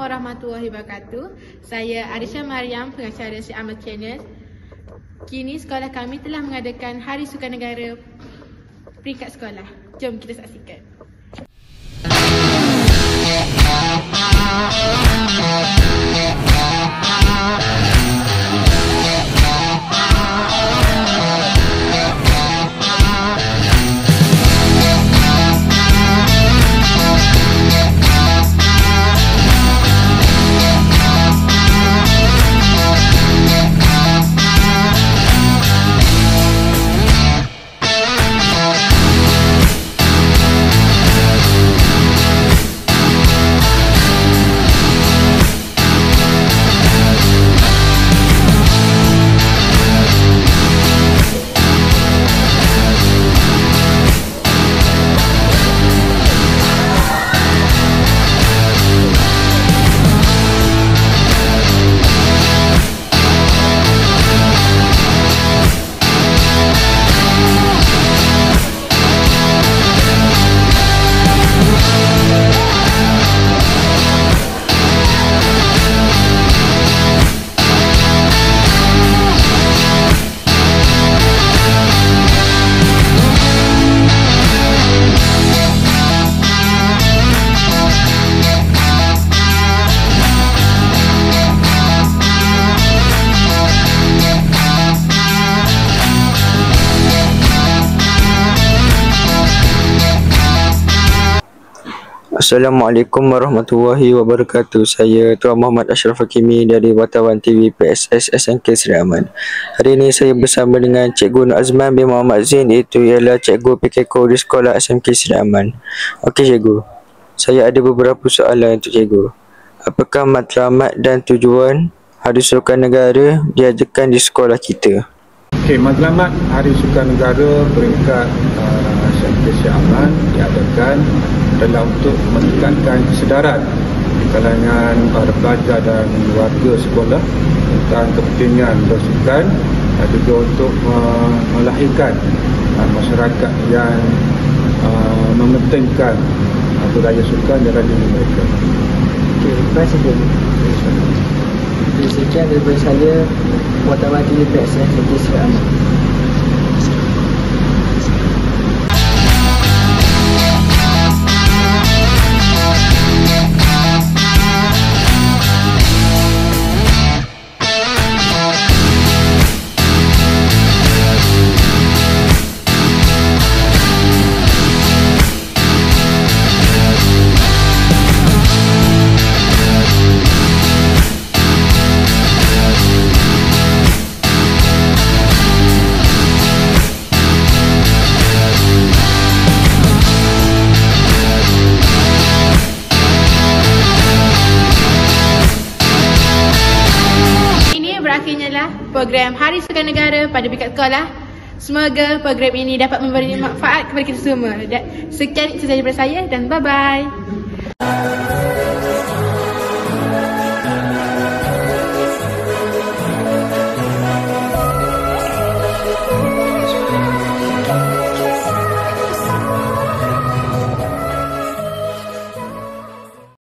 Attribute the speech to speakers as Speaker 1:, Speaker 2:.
Speaker 1: warahmatullahi wabarakatuh. Saya Arisha Mariam, pengacara Syed Ahmad Channel. Kini sekolah kami telah mengadakan Hari Sukan Negara peringkat sekolah. Jom kita saksikan.
Speaker 2: Assalamualaikum warahmatullahi wabarakatuh. Saya Tuan Muhammad Ashraf Hakimi dari Wartawan TV PSS SMK Seri Aman. Hari ini saya bersama dengan Cikgu Nur Azman bin Muhammad Zain, iaitu ialah Cikgu PKK di Sekolah SMK Seri Aman. Okey Cikgu, saya ada beberapa soalan untuk Cikgu. Apakah matlamat dan tujuan Hari Sukan Negara diadakan di sekolah kita?
Speaker 3: Okey, matlamat Hari Sukan Negara peringkat SMK Seri Aman diadakan adalah untuk meningkatkan kesedaran di kalangan para pelajar dan warga sekolah tentang kepentingan bersukan dan juga untuk melahirkan masyarakat yang mementingkan budaya sukan dalam diri mereka.
Speaker 4: Okey, terima kasih. Sekian daripada saya, Wartawan TV PSS SMK Seri Aman.
Speaker 1: Berakhirnya lah program Hari Sukan Negara pada peringkat sekolah. Semoga program ini dapat memberi manfaat kepada kita semua. Sekian itu sahaja daripada saya dan bye-bye.